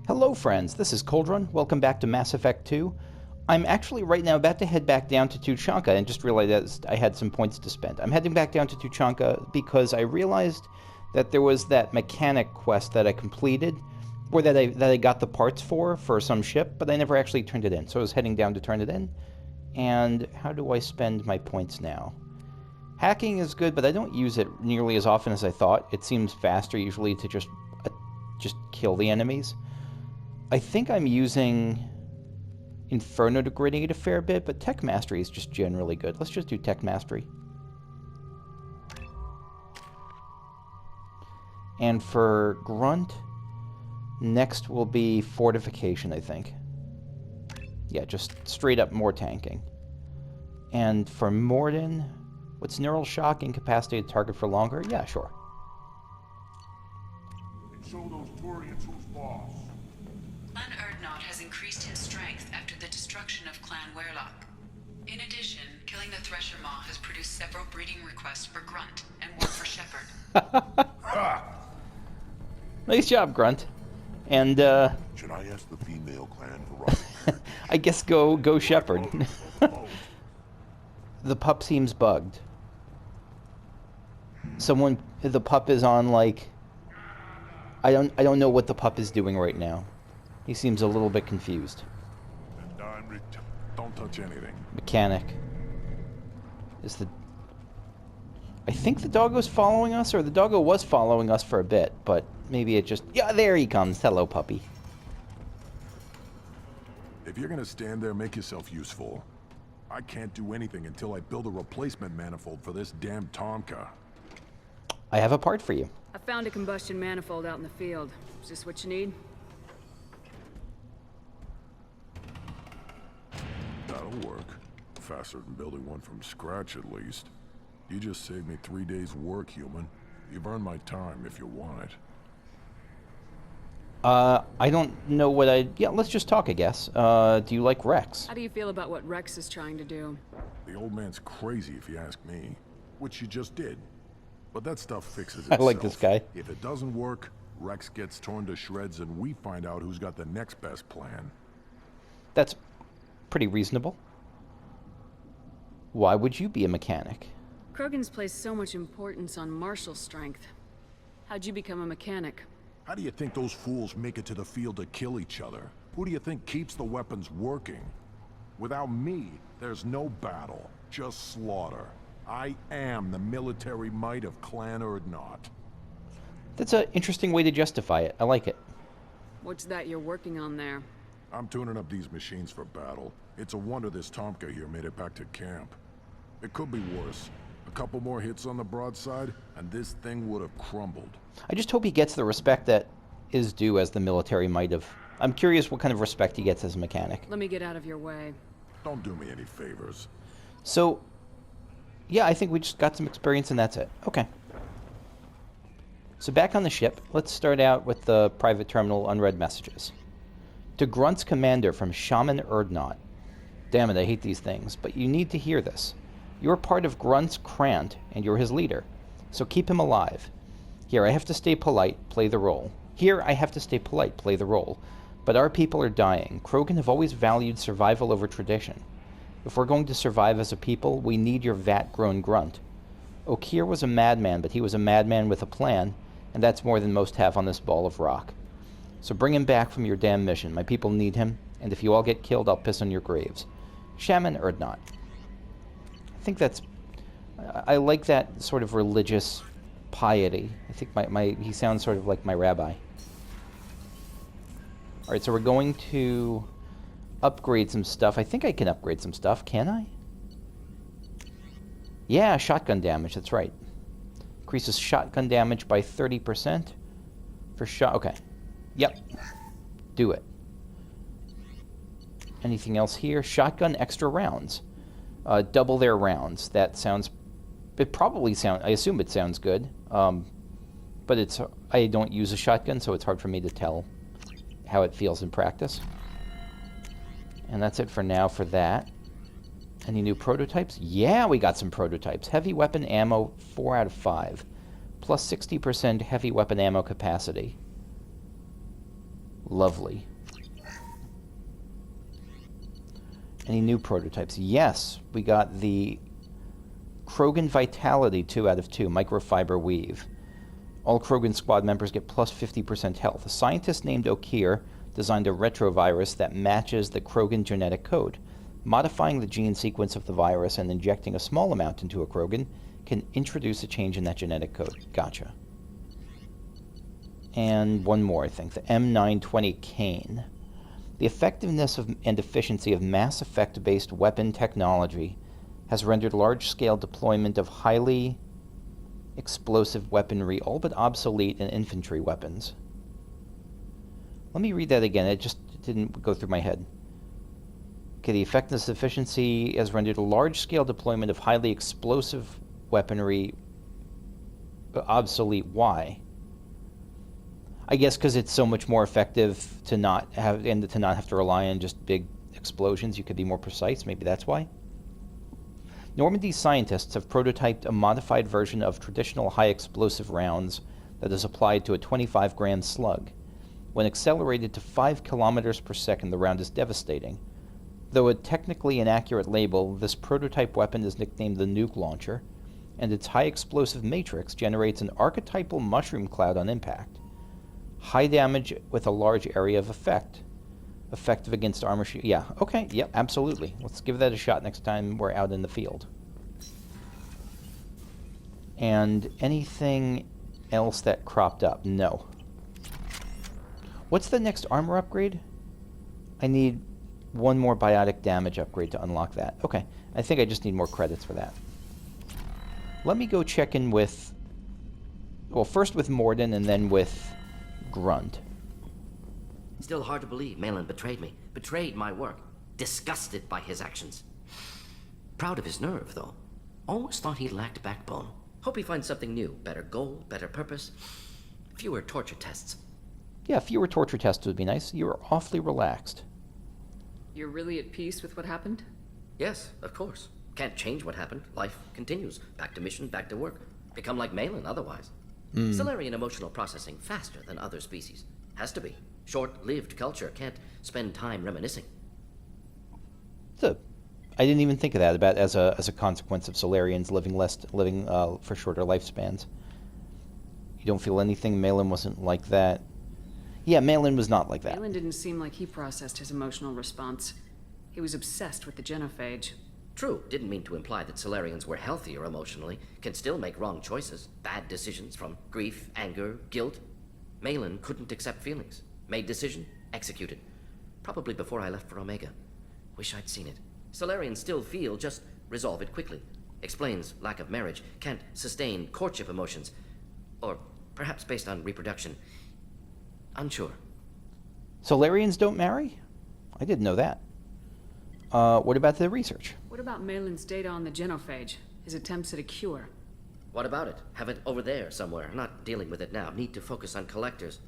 Hello friends, this is Coldrun. Welcome back to Mass Effect 2. I'm actually right now about to head back down to Tuchanka and just realized I had some points to spend. I'm heading back down to Tuchanka because I realized that there was that mechanic quest that I completed, or that I got the parts for some ship, but I never actually turned it in. So I was heading down to turn it in. And how do I spend my points now? Hacking is good, but I don't use it nearly as often as I thought. It seems faster usually to just kill the enemies. I think I'm using Inferno to grenade a fair bit, but Tech Mastery is just generally good. Let's just do Tech Mastery. And for Grunt, next will be Fortification, I think. Yeah, just straight up more tanking. And for Mordin, what's Neural Shock? Incapacitated target for longer? Yeah, sure. Show those Turians who's boss. Clan Erdnot has increased in strength after the destruction of Clan Werlock. In addition, killing the Thresher Maw has produced several breeding requests for Grunt and one for Shepard. Nice job, Grunt. And, should I ask the female clan for right? I guess go Shepard. The pup seems bugged. The pup is on, like... I don't know what the pup is doing right now. He seems a little bit confused. Don't touch anything. Mechanic. I think the doggo's following us, or the doggo was following us for a bit, but maybe it just... Yeah, there he comes. Hello, puppy. If you're gonna stand there, make yourself useful. I can't do anything until I build a replacement manifold for this damn Tuchanka. I have a part for you. I found a combustion manifold out in the field. Is this what you need? That'll work. Faster than building one from scratch, at least. You just saved me 3 days' work, human. You've earned my time if you want it. I don't know what Yeah, let's just talk, I guess. Do you like Rex? How do you feel about what Rex is trying to do? The old man's crazy if you ask me. Which you just did. But that stuff fixes itself. I like this guy. If it doesn't work, Rex gets torn to shreds and we find out who's got the next best plan. That's pretty reasonable. Why would you be a mechanic? Krogan's placed so much importance on martial strength. How'd you become a mechanic? How do you think those fools make it to the field to kill each other? Who do you think keeps the weapons working? Without me, there's no battle, just slaughter. I am the military might of Clan Erdnot. That's an interesting way to justify it. I like it. What's that you're working on there? I'm tuning up these machines for battle. It's a wonder this Tuchanka here made it back to camp. It could be worse. A couple more hits on the broadside, and this thing would have crumbled. I just hope he gets the respect that is due as the military might of... I'm curious what kind of respect he gets as a mechanic. Let me get out of your way. Don't do me any favors. So, yeah, I think we just got some experience and that's it. Okay. So back on the ship, let's start out with the private terminal unread messages. To Grunt's commander from Shaman Erdnot. Damn it, I hate these things, but you need to hear this. You're part of Grunt's Krant, and you're his leader. So keep him alive. Here, I have to stay polite, play the role. But our people are dying. Krogan have always valued survival over tradition. If we're going to survive as a people, we need your vat-grown Grunt. Okir was a madman, but he was a madman with a plan, and that's more than most have on this ball of rock. So bring him back from your damn mission. My people need him, and if you all get killed, I'll piss on your graves. Shaman Erdnot. I think that's... I like that sort of religious piety. I think he sounds sort of like my rabbi. Alright, so we're going to upgrade some stuff. I think I can upgrade some stuff, can I? Yeah, shotgun damage, that's right. Increases shotgun damage by 30% for shot... Okay. Yep. Do it. Anything else here? Shotgun extra rounds. Double their rounds. That sounds... It probably sounds... I assume it sounds good. But it's... I don't use a shotgun, so it's hard for me to tell how it feels in practice. And that's it for now for that. Any new prototypes? Yeah, we got some prototypes. Heavy weapon ammo, 4 out of 5. Plus 60% heavy weapon ammo capacity. Lovely. Any new prototypes? Yes, we got the Krogan Vitality 2 out of 2 microfiber weave. All Krogan squad members get plus 50% health. A scientist named Okir designed a retrovirus that matches the Krogan genetic code. Modifying the gene sequence of the virus and injecting a small amount into a Krogan can introduce a change in that genetic code. Gotcha. And one more, I think. The M920 Kane. The effectiveness and efficiency of Mass Effect-based weapon technology has rendered large-scale deployment of highly explosive weaponry all but obsolete in infantry weapons. Let me read that again. It just didn't go through my head. Okay, the effectiveness and efficiency has rendered a large-scale deployment of highly explosive weaponry obsolete. Why? I guess because it's so much more effective to not have to rely on just big explosions. You could be more precise. Maybe that's why. Normandy's scientists have prototyped a modified version of traditional high explosive rounds that is applied to a 25-gram slug. When accelerated to 5 kilometers per second, the round is devastating. Though a technically inaccurate label, this prototype weapon is nicknamed the Nuke Launcher, and its high explosive matrix generates an archetypal mushroom cloud on impact. High damage with a large area of effect. Effective against armor shield. Yeah, okay, yep, absolutely. Let's give that a shot next time we're out in the field. And anything else that cropped up? No. What's the next armor upgrade? I need one more biotic damage upgrade to unlock that. Okay, I think I just need more credits for that. Let me go check in with... Well, first with Mordin and then with Grunt. Still hard to believe Malin betrayed me. Betrayed my work. Disgusted by his actions. Proud of his nerve, though. Always thought he lacked backbone. Hope he finds something new. Better goal, better purpose. Fewer torture tests. Yeah, fewer torture tests would be nice. You were awfully relaxed. You're really at peace with what happened? Yes, of course. Can't change what happened. Life continues. Back to mission, back to work. Become like Malin otherwise. Solarian emotional processing faster than other species. Has to be. Short-lived culture can't spend time reminiscing. I didn't even think of that about as a consequence of Solarians living for shorter lifespans. You don't feel anything? Malin wasn't like that. Yeah, Malin was not like that. Malin didn't seem like he processed his emotional response. He was obsessed with the genophage. True, didn't mean to imply that Solarians were healthier emotionally, can still make wrong choices, bad decisions from grief, anger, guilt. Malin couldn't accept feelings. Made decision, executed. Probably before I left for Omega. Wish I'd seen it. Solarians still feel, just resolve it quickly. Explains lack of marriage, can't sustain courtship emotions. Or perhaps based on reproduction. Unsure. Solarians don't marry? I didn't know that. What about the research? What about Malin's data on the genophage? His attempts at a cure? What about it? Have it over there somewhere. Not dealing with it now. Need to focus on collectors.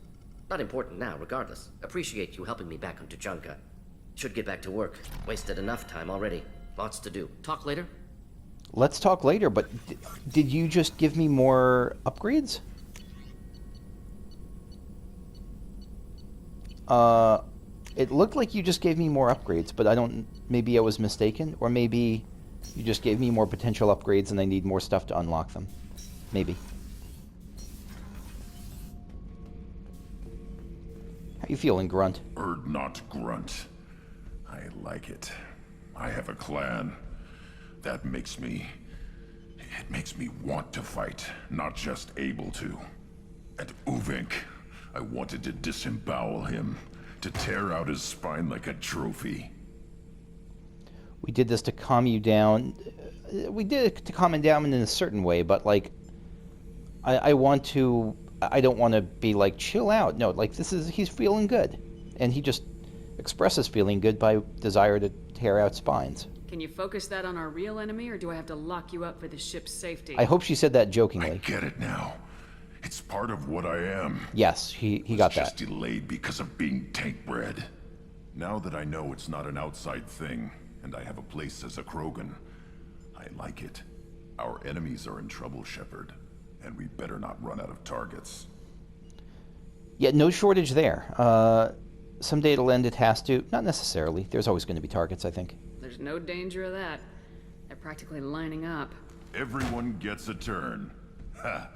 Not important now, regardless. Appreciate you helping me back on Tuchanka. Should get back to work. Wasted enough time already. Lots to do. Talk later? Let's talk later, but did you just give me more upgrades? It looked like you just gave me more upgrades, but maybe I was mistaken, or maybe you just gave me more potential upgrades and I need more stuff to unlock them. Maybe. How you feeling, Grunt? Not Grunt. I like it. I have a clan. That makes me... It makes me want to fight, not just able to. And Uvink, I wanted to disembowel him, to tear out his spine like a trophy. We did this to calm you down. We did it to calm him down in a certain way, but like, I don't want to be like, chill out. No, like he's feeling good. And he just expresses feeling good by desire to tear out spines. Can you focus that on our real enemy, or do I have to lock you up for the ship's safety? I hope she said that jokingly. I get it now. It's part of what I am. Yes, he got that. Just delayed because of being tank bred. Now that I know it's not an outside thing, and I have a place as a Krogan, I like it. Our enemies are in trouble, Shepard, and we better not run out of targets. Yeah, no shortage there. Someday it'll end, it has to. Not necessarily. There's always going to be targets, I think. There's no danger of that. They're practically lining up. Everyone gets a turn. Ha!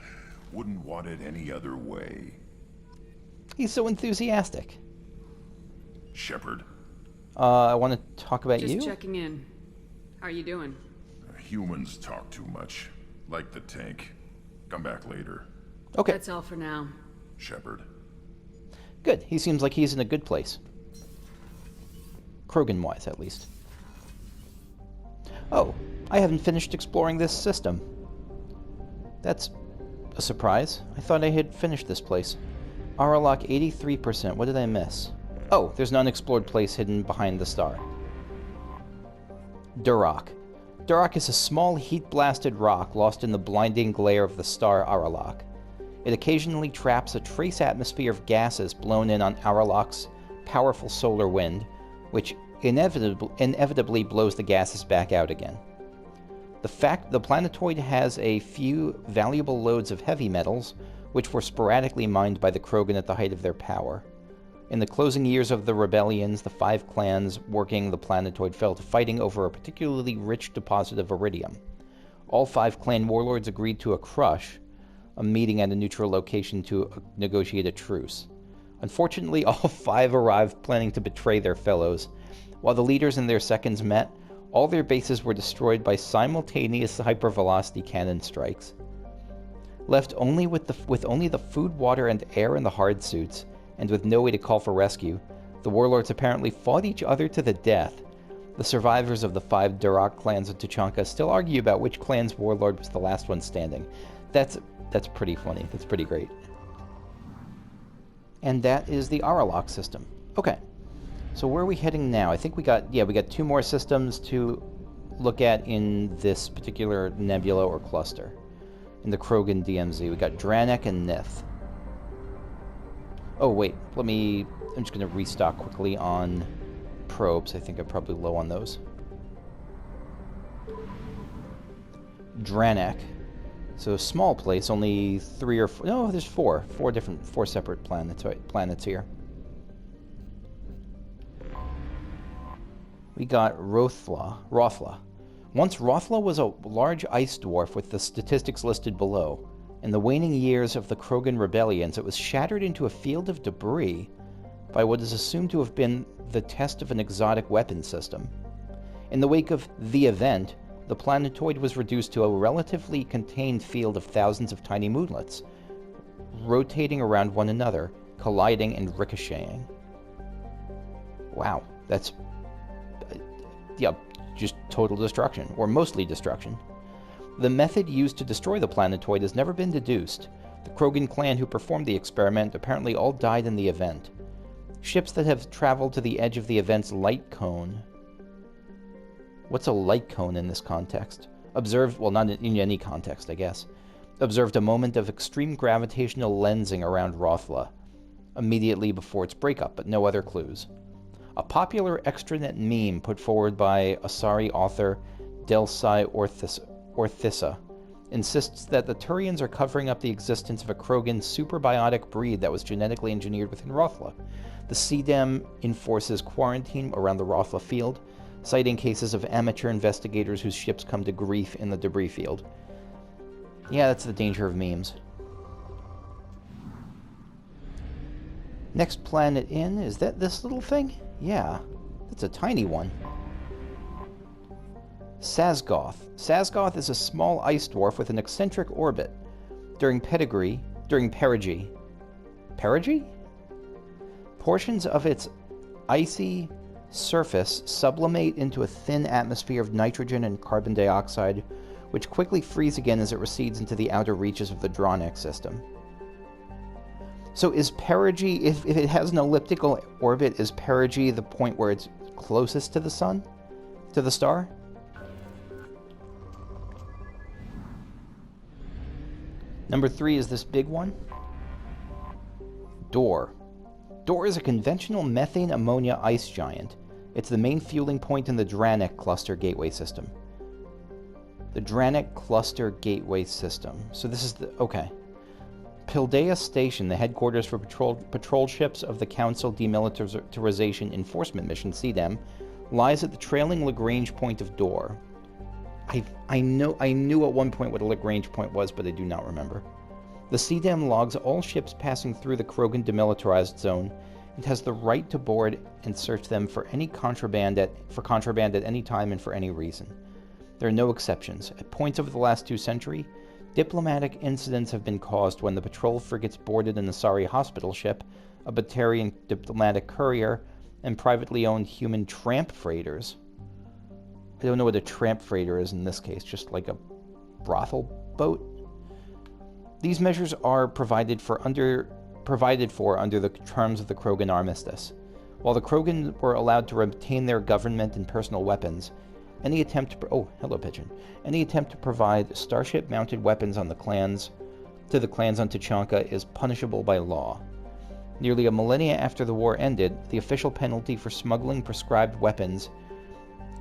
Wouldn't want it any other way. He's so enthusiastic. Shepard. I want to talk about you. Just checking in. How are you doing? Humans talk too much. Like the tank. Come back later. Okay. That's all for now. Shepard. Good. He seems like he's in a good place. Krogan-wise, at least. Oh, I haven't finished exploring this system. That's a surprise. I thought I had finished this place. Auralock 83%. What did I miss? Oh, there's an unexplored place hidden behind the star. Duroc. Duroc is a small heat-blasted rock lost in the blinding glare of the star Auralock. It occasionally traps a trace atmosphere of gases blown in on Auralock's powerful solar wind, which inevitably blows the gases back out again. The planetoid has a few valuable loads of heavy metals, which were sporadically mined by the Krogan at the height of their power. In the closing years of the rebellions, the 5 clans working the planetoid fell to fighting over a particularly rich deposit of iridium. All 5 clan warlords agreed to a meeting at a neutral location to negotiate a truce. Unfortunately, all 5 arrived planning to betray their fellows. While the leaders and their seconds met, all their bases were destroyed by simultaneous hypervelocity cannon strikes. Left only with only the food, water, and air in the hard suits, and with no way to call for rescue, the warlords apparently fought each other to the death. The survivors of the 5 Duroc clans of Tuchanka still argue about which clan's warlord was the last one standing. That's pretty funny. That's pretty great. And that is the Auralock system. Okay. So where are we heading now? I think we got 2 more systems to look at in this particular nebula or cluster. In the Krogan DMZ. We got Dranek and Nith. Oh, wait. I'm just going to restock quickly on probes. I think I'm probably low on those. Dranek. So a small place, only 3 or 4... No, there's 4. 4 separate planets here. We got Rothla. Once Rothla was a large ice dwarf with the statistics listed below. In the waning years of the Krogan rebellions, it was shattered into a field of debris by what is assumed to have been the test of an exotic weapon system. In the wake of the event, the planetoid was reduced to a relatively contained field of thousands of tiny moonlets, rotating around one another, colliding and ricocheting. Wow, that's... just total destruction, or mostly destruction. The method used to destroy the planetoid has never been deduced. The Krogan clan who performed the experiment apparently all died in the event. Ships that have traveled to the edge of the event's light cone... What's a light cone in this context? Observed, well, not in any context, I guess. Observed a moment of extreme gravitational lensing around Rothla, immediately before its breakup, but no other clues. A popular extranet meme put forward by Asari author Delsi Orthissa insists that the Turians are covering up the existence of a Krogan superbiotic breed that was genetically engineered within Rothla. The CDEM enforces quarantine around the Rothla field, citing cases of amateur investigators whose ships come to grief in the debris field. Yeah, that's the danger of memes. Next planet in, is that this little thing? Yeah, that's a tiny one. Sazgoth. Sazgoth is a small ice dwarf with an eccentric orbit. During perigee? Portions of its icy surface sublimate into a thin atmosphere of nitrogen and carbon dioxide, which quickly freeze again as it recedes into the outer reaches of the Dranek system. So is perigee, if it has an elliptical orbit, is perigee the point where it's closest to the sun? To the star? Number 3 is this big one. Door. Door is a conventional methane ammonia ice giant. It's the main fueling point in the Dranek cluster gateway system. The Dranek cluster gateway system. So this is the... Okay. Pildea Station, the headquarters for patrol ships of the Council Demilitarization Enforcement Mission, CDEM, lies at the trailing Lagrange point of Door. I knew at one point what a Lagrange point was, but I do not remember. The CDEM logs all ships passing through the Krogan Demilitarized Zone and has the right to board and search them for contraband at any time and for any reason. There are no exceptions. At points over the last 2 centuries, diplomatic incidents have been caused when the patrol frigates boarded an Asari hospital ship, a Batarian diplomatic courier, and privately owned human tramp freighters. I don't know what a tramp freighter is in this case, just like a brothel boat. These measures are provided for under the terms of the Krogan armistice. While the Krogan were allowed to retain their government and personal weapons, any attempt to provide starship-mounted weapons to the clans on Tuchanka is punishable by law. Nearly a millennia after the war ended, the official penalty for smuggling prescribed weapons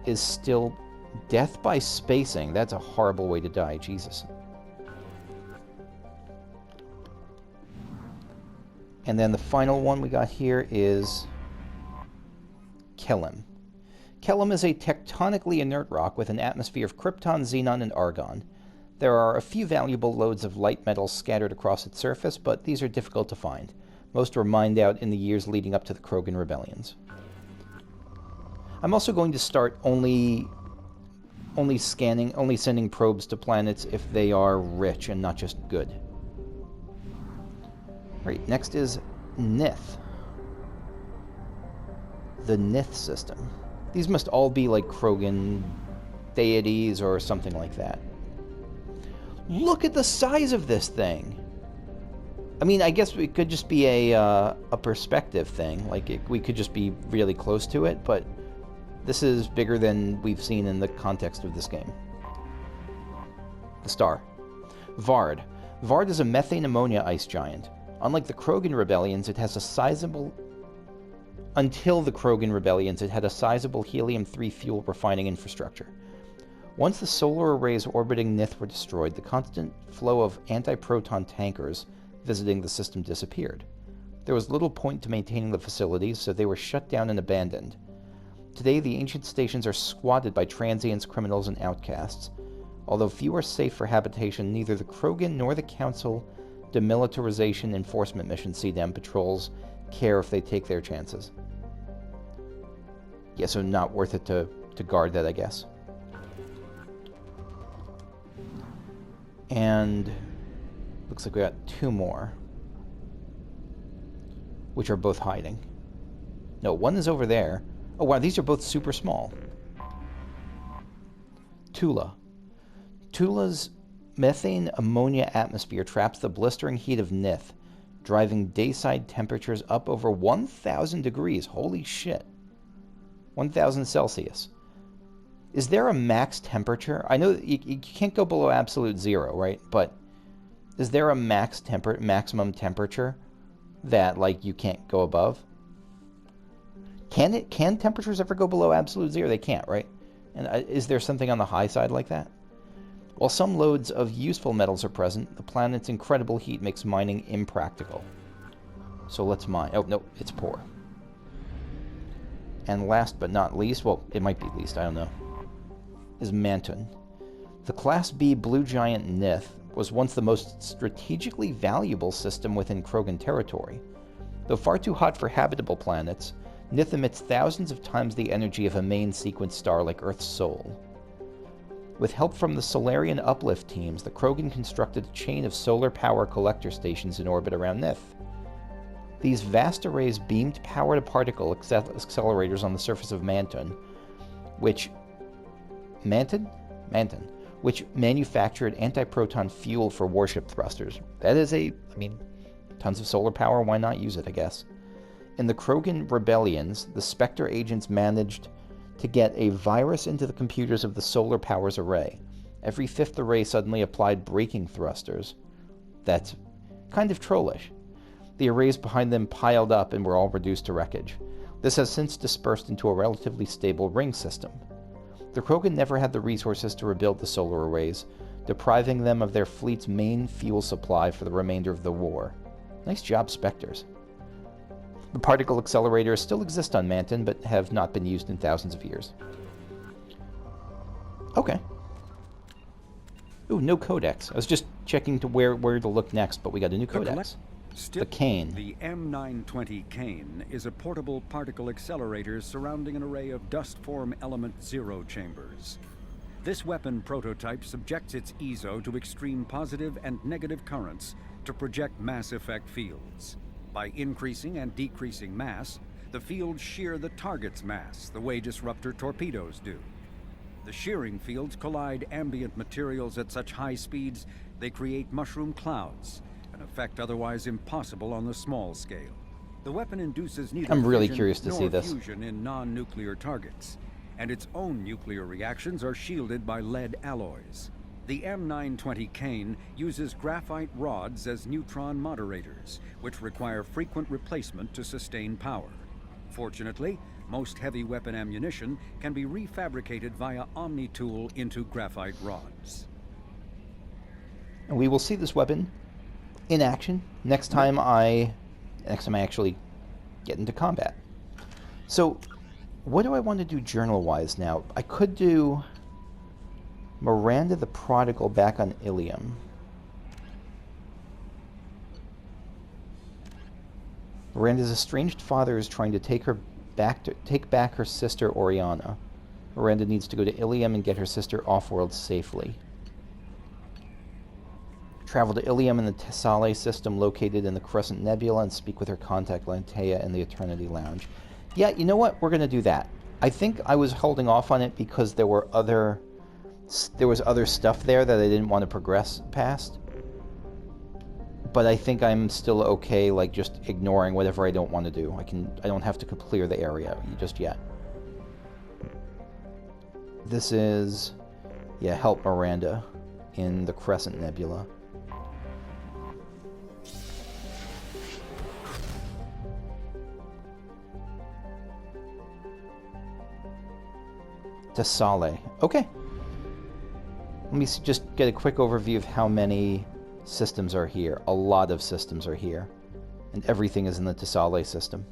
is still death by spacing. That's a horrible way to die, Jesus. And then the final one we got here is Ilium. Ilium is a tectonically inert rock with an atmosphere of krypton, xenon, and argon. There are a few valuable loads of light metals scattered across its surface, but these are difficult to find. Most were mined out in the years leading up to the Krogan rebellions. I'm also going to start only sending probes to planets if they are rich and not just good. Right, next is Nith. The Nith system. These must all be like Krogan deities or something like that. Look at the size of this thing! I mean, I guess it could just be a perspective thing. Like, we could just be really close to it, but this is bigger than we've seen in the context of this game. The star. Vard. Vard is a methane ammonia ice giant. Until the Krogan rebellions, it had a sizable helium-3 fuel refining infrastructure. Once the solar arrays orbiting Nith were destroyed, the constant flow of anti-proton tankers visiting the system disappeared. There was little point to maintaining the facilities, so they were shut down and abandoned. Today, the ancient stations are squatted by transients, criminals, and outcasts. Although few are safe for habitation, neither the Krogan nor the Council Demilitarization Enforcement Mission CDEM patrols care if they take their chances. Yeah, so not worth it to guard that, I guess. And looks like we got 2 more, which are both hiding. No, one is over there. Oh wow, these are both super small. Tula. Tula's methane ammonia atmosphere traps the blistering heat of Nith, driving dayside temperatures up over 1,000 degrees. Holy shit. 1,000 Celsius. Is there a max temperature? I know you can't go below absolute zero, right? But is there a maximum temperature that, like, you can't go above? Can temperatures ever go below absolute zero? They can't, right? And is there something on the high side like that? While some loads of useful metals are present, the planet's incredible heat makes mining impractical. So let's mine. Oh, no, it's poor. And last but not least, well, it might be least, I don't know, is Manton. The Class B blue giant Nith was once the most strategically valuable system within Krogan territory. Though far too hot for habitable planets, Nith emits thousands of times the energy of a main sequence star like Earth's Sol. With help from the Solarian uplift teams, the Krogan constructed a chain of solar power collector stations in orbit around Nith. These vast arrays beamed power-to-particle accelerators on the surface of Manton, which manufactured anti-proton fuel for warship thrusters. That is tons of solar power, why not use it, I guess. In the Krogan rebellions, the Spectre agents managed to get a virus into the computers of the solar powers array. Every 5th array suddenly applied braking thrusters. That's kind of trollish. The arrays behind them piled up and were all reduced to wreckage. This has since dispersed into a relatively stable ring system. The Krogan never had the resources to rebuild the solar arrays, depriving them of their fleet's main fuel supply for the remainder of the war. Nice job, Spectres. The particle accelerators still exist on Manton, but have not been used in thousands of years. Okay. Ooh, no codex. I was just checking to where to look next, but we got a new codex. The Cane. The M920 Cane is a portable particle accelerator surrounding an array of dust-form element zero chambers. This weapon prototype subjects its EZO to extreme positive and negative currents to project mass effect fields. By increasing and decreasing mass, the fields shear the target's mass, the way disruptor torpedoes do. The shearing fields collide ambient materials at such high speeds they create mushroom clouds, an effect otherwise impossible on the small scale. The weapon induces neither I'm really fission curious to nor see this. fusion in non-nuclear targets, and its own nuclear reactions are shielded by lead alloys. The M920 Cane uses graphite rods as neutron moderators, which require frequent replacement to sustain power. Fortunately, most heavy weapon ammunition can be refabricated via Omni-Tool into graphite rods. And we will see this weapon in action next time I actually get into combat. So, what do I want to do journal-wise now? I could do Miranda the Prodigal back on Ilium. Miranda's estranged father is trying to take back her sister Oriana. Miranda needs to go to Ilium and get her sister off-world safely. Travel to Ilium in the Tasale System located in the Crescent Nebula and speak with her contact Lantea in the Eternity Lounge. Yeah, you know what? We're going to do that. I think I was holding off on it because there was other stuff there that I didn't want to progress past. But I think I'm still okay, like, just ignoring whatever I don't want to do. I don't have to clear the area just yet. This is, yeah, help Miranda in the Crescent Nebula. Tasale. Okay. Let me just get a quick overview of how many systems are here. A lot of systems are here. And everything is in the Tasale system.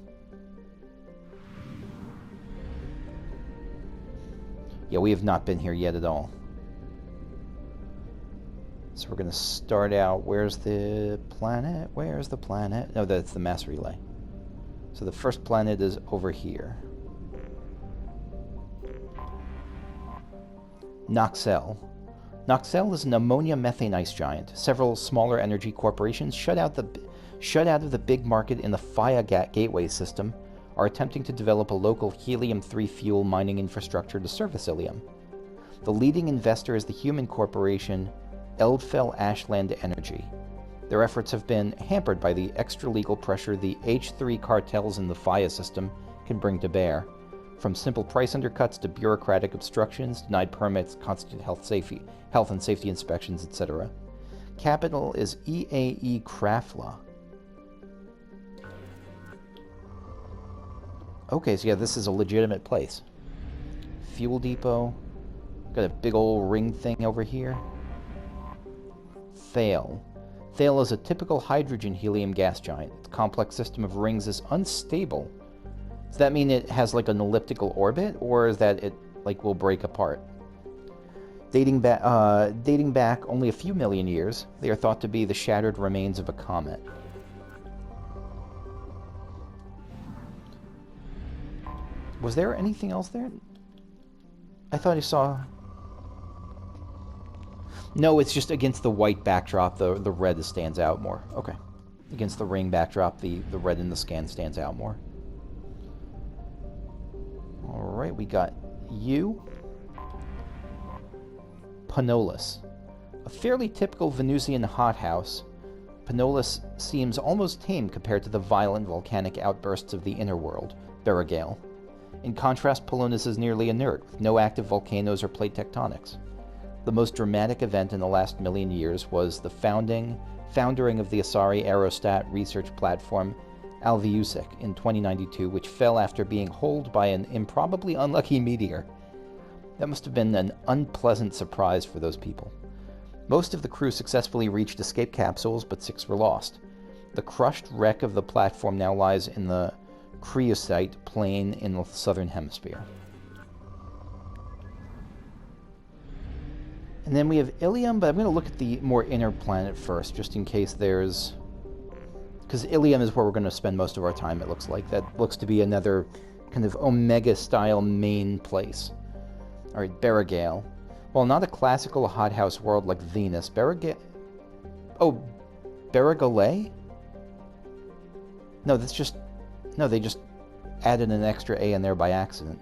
Yeah, we have not been here yet at all. So we're going to start out... Where's the planet? Where's the planet? No, that's the mass relay. So the first planet is over here. Noxel. Noxel is an ammonia methane ice giant. Several smaller energy corporations shut out of the big market in the Faya Gateway system are attempting to develop a local helium-3 fuel mining infrastructure to service Ilium. The leading investor is the human corporation Eldfell Ashland Energy. Their efforts have been hampered by the extra-legal pressure the H3 cartels in the Faya system can bring to bear, from simple price undercuts to bureaucratic obstructions, denied permits, constant health and safety inspections, etc. Capital is EAE Krafla. Okay, so yeah, this is a legitimate place. Fuel depot. Got a big old ring thing over here. Thale. Thale is a typical hydrogen-helium gas giant. Its complex system of rings is unstable. Does that mean it has like an elliptical orbit, or is that it like will break apart? Dating back only a few million years, they are thought to be the shattered remains of a comet. Was there anything else there? I thought I saw... No, it's just against the white backdrop, the red stands out more. Okay. Against the ring backdrop, the red in the scan stands out more. Alright, we got you. Panolis. A fairly typical Venusian hothouse, Panolis seems almost tame compared to the violent volcanic outbursts of the inner world, Barragale. In contrast, Panolis is nearly inert, with no active volcanoes or plate tectonics. The most dramatic event in the last million years was the foundering of the Asari aerostat research platform Alviusic in 2092, which fell after being holed by an improbably unlucky meteor. That must have been an unpleasant surprise for those people. Most of the crew successfully reached escape capsules, but 6 were lost. The crushed wreck of the platform now lies in the Creocyte plain in the southern hemisphere. And then we have Ilium, but I'm going to look at the more inner planet first, just in case there's... Because Ilium is where we're going to spend most of our time, it looks like. That looks to be another kind of Omega-style main place. Alright, Barrigale. While not a classical hothouse world like Venus, Barrigale... Oh, Barrigale? No, that's just... No, they just added an extra A in there by accident.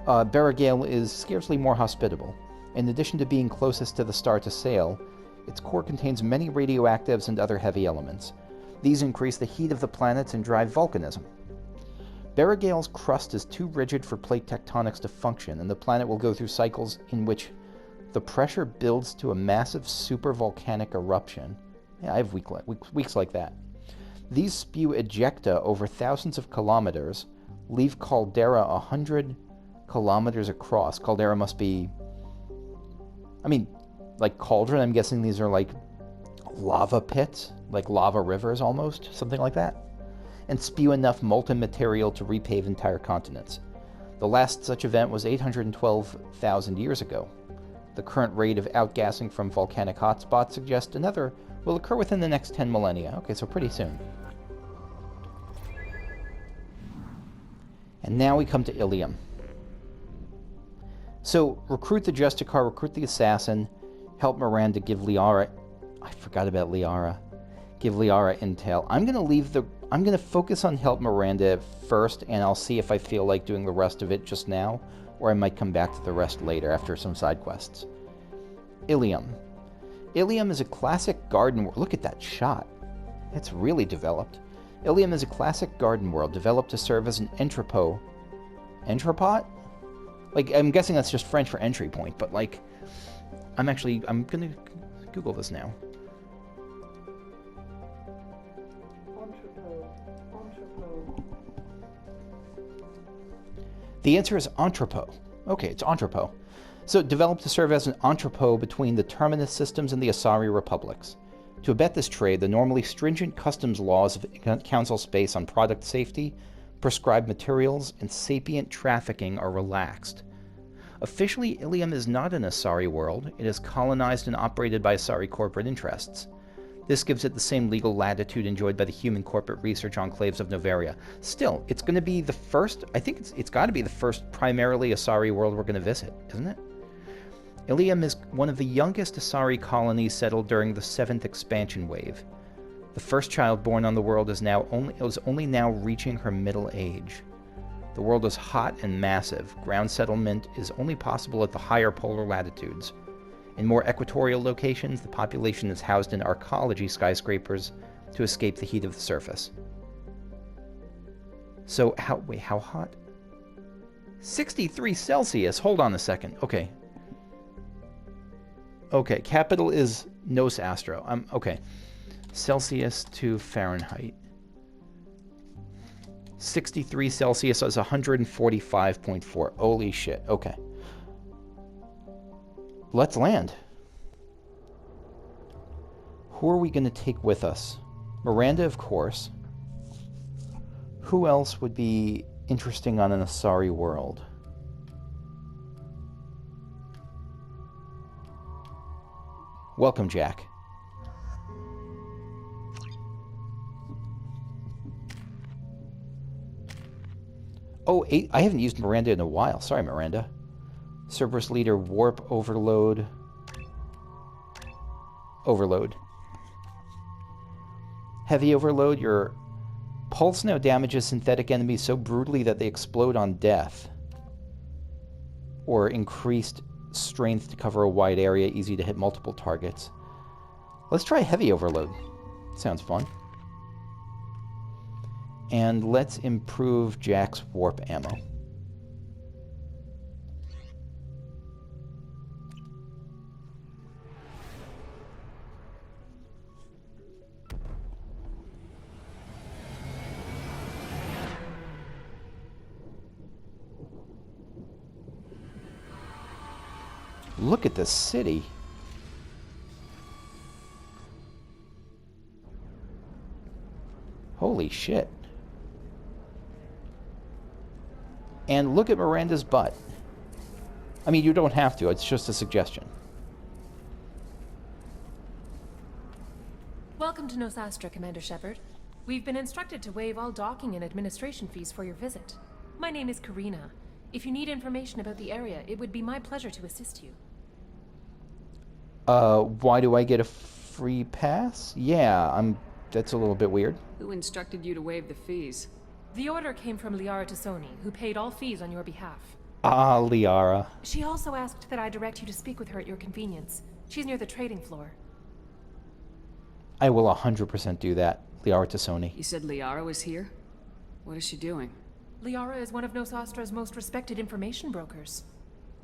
Barrigale is scarcely more hospitable. In addition to being closest to the star Tasale, its core contains many radioactives and other heavy elements. These increase the heat of the planets and drive volcanism. Barrigale's crust is too rigid for plate tectonics to function, and the planet will go through cycles in which the pressure builds to a massive supervolcanic eruption. Yeah, I have weeks like that. These spew ejecta over thousands of kilometers, leave caldera 100 kilometers across. Caldera must be... I mean, like cauldron, I'm guessing these are like lava pits, like lava rivers almost, something like that, and spew enough molten material to repave entire continents. The last such event was 812,000 years ago. The current rate of outgassing from volcanic hotspots suggests another will occur within the next 10 millennia. Okay, so pretty soon. And now we come to Ilium. So, recruit the Justicar, recruit the Assassin, help Miranda give Liara... I forgot about Liara. Give Liara intel. I'm going to focus on help Miranda first, and I'll see if I feel like doing the rest of it just now, or I might come back to the rest later after some side quests. Ilium. Ilium is a classic garden world. Look at that shot. It's really developed. Ilium is a classic garden world developed to serve as an entrepot. Entrepot? Like, I'm guessing that's just French for entry point, but like, I'm gonna Google this now. The answer is entrepot. Okay, it's entrepot. So, developed to serve as an entrepot between the Terminus systems and the Asari republics. To abet this trade, the normally stringent customs laws of Council space on product safety, prescribed materials, and sapient trafficking are relaxed. Officially, Ilium is not an Asari world. It is colonized and operated by Asari corporate interests. This gives it the same legal latitude enjoyed by the human corporate research enclaves of Noveria. Still, it's going to be the first, I think it's got to be the first primarily Asari world we're going to visit, isn't it? Ilium is one of the youngest Asari colonies settled during the 7th expansion wave. The first child born on the world is only now reaching her middle age. The world is hot and massive. Ground settlement is only possible at the higher polar latitudes. In more equatorial locations, the population is housed in arcology skyscrapers to escape the heat of the surface. So, how hot? 63 Celsius! Hold on a second. Okay, capital is Nos Astro. Okay. Celsius to Fahrenheit. 63 Celsius is 145.4. Holy shit. Okay. Let's land. Who are we going to take with us? Miranda, of course. Who else would be interesting on an Asari world? Welcome, Jack. Oh, I haven't used Miranda in a while. Sorry, Miranda. Cerberus leader, warp, overload. Overload. Heavy overload. Your pulse now damages synthetic enemies so brutally that they explode on death. Or increased strength to cover a wide area, easy to hit multiple targets. Let's try heavy overload. Sounds fun. And let's improve Jack's warp ammo. Look at the city. Holy shit. And look at Miranda's butt. I mean, you don't have to. It's just a suggestion. Welcome to Nosastra, Commander Shepard. We've been instructed to waive all docking and administration fees for your visit. My name is Karina. If you need information about the area, it would be my pleasure to assist you. Why do I get a free pass? Yeah, that's a little bit weird. Who instructed you to waive the fees? The order came from Liara Tasoni, who paid all fees on your behalf. Ah, Liara. She also asked that I direct you to speak with her at your convenience. She's near the trading floor. I will 100% do that, Liara Tasoni. You said Liara was here? What is she doing? Liara is one of Nosastra's most respected information brokers.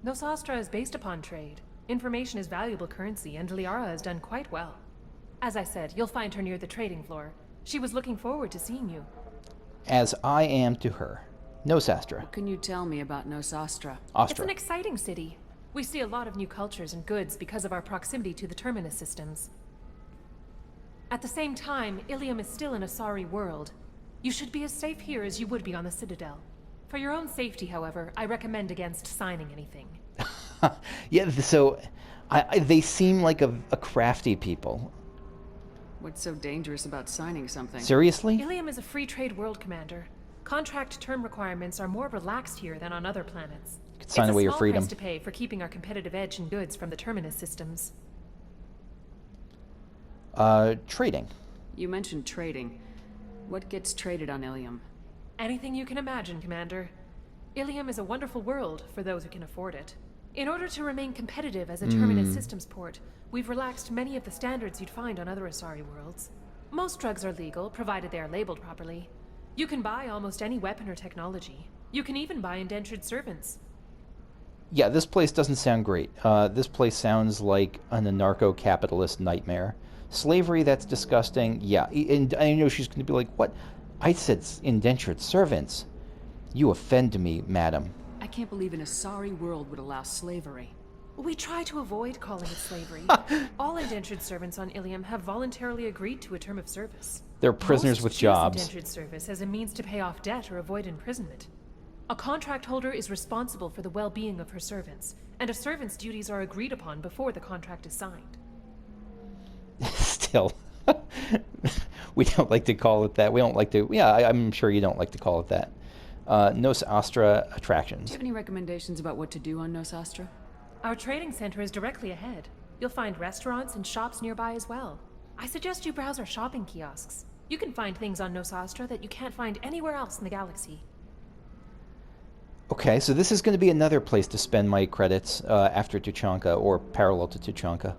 Nosastra is based upon trade. Information is valuable currency, and Liara has done quite well. As I said, you'll find her near the trading floor. She was looking forward to seeing you. As I am to her. Nosastra. What can you tell me about Nosastra? It's an exciting city. We see a lot of new cultures and goods because of our proximity to the Terminus systems. At the same time, Ilium is still an Asari world. You should be as safe here as you would be on the Citadel. For your own safety, however, I recommend against signing anything. Yeah, so they seem like a crafty people. What's so dangerous about signing something? Seriously? Ilium is a free trade world, Commander. Contract term requirements are more relaxed here than on other planets. You could sign away your freedom. It's a small price to pay for keeping our competitive edge in goods from the Terminus systems. Trading. You mentioned trading. What gets traded on Ilium? Anything you can imagine, Commander. Ilium is a wonderful world for those who can afford it. In order to remain competitive as a Terminus systems port, we've relaxed many of the standards you'd find on other Asari worlds. Most drugs are legal, provided they are labeled properly. You can buy almost any weapon or technology. You can even buy indentured servants. Yeah, this place doesn't sound great. This place sounds like an anarcho-capitalist nightmare. Slavery, that's disgusting. Yeah, and I know she's going to be like, what? I said indentured servants. You offend me, madam. I can't believe an Asari world would allow slavery. We try to avoid calling it slavery. All indentured servants on Ilium have voluntarily agreed to a term of service. They're prisoners with jobs. Indentured service as a means to pay off debt or avoid imprisonment. A contract holder is responsible for the well-being of her servants, and a servant's duties are agreed upon before the contract is signed. Still, we don't like to call it that. We don't like to. Yeah, I'm sure you don't like to call it that. Nosastra attractions. Do you have any recommendations about what to do on Nosastra? Our trading center is directly ahead. You'll find restaurants and shops nearby as well. I suggest you browse our shopping kiosks. You can find things on Nosastra that you can't find anywhere else in the galaxy. Okay, so this is going to be another place to spend my credits after Tuchanka, or parallel to Tuchanka.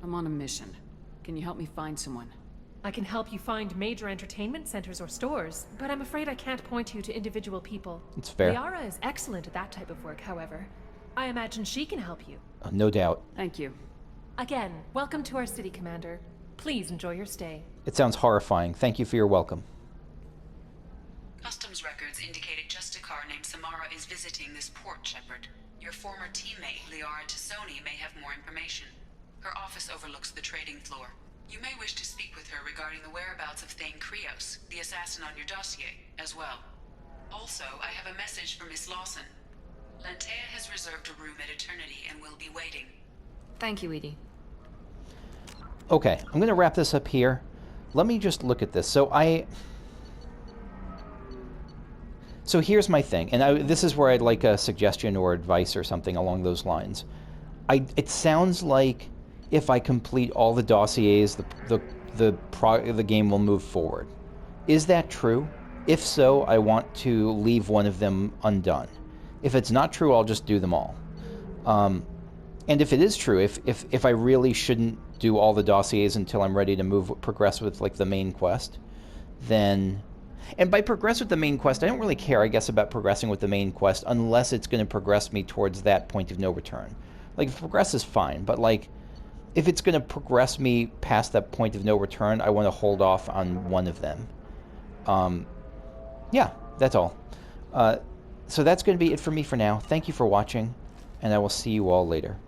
I'm on a mission. Can you help me find someone? I can help you find major entertainment centers or stores, but I'm afraid I can't point you to individual people. It's fair. Liara is excellent at that type of work, however. I imagine she can help you. No doubt. Thank you. Again, welcome to our city, Commander. Please enjoy your stay. It sounds horrifying. Thank you for your welcome. Customs records indicated Justicar named Samara is visiting this port, Shepard. Your former teammate, Liara Tasoni, may have more information. Her office overlooks the trading floor. You may wish to speak with her regarding the whereabouts of Thane Krios, the assassin on your dossier, as well. Also, I have a message for Miss Lawson. Lantea has reserved a room at Eternity and will be waiting. Thank you, Edie. Okay, I'm going to wrap this up here. Let me just look at this. So here's my thing, and this is where I'd like a suggestion or advice or something along those lines. It sounds like if I complete all the dossiers, the game will move forward. Is that true? If so, I want to leave one of them undone. If it's not true, I'll just do them all. And if it is true, if I really shouldn't do all the dossiers until I'm ready to progress with like the main quest, then... And by progress with the main quest, I don't really care, I guess, about progressing with the main quest unless it's going to progress me towards that point of no return. Like, if progress is fine, but like, if it's going to progress me past that point of no return, I want to hold off on one of them. Yeah, that's all. So that's going to be it for me for now. Thank you for watching, and I will see you all later.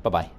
Bye-bye.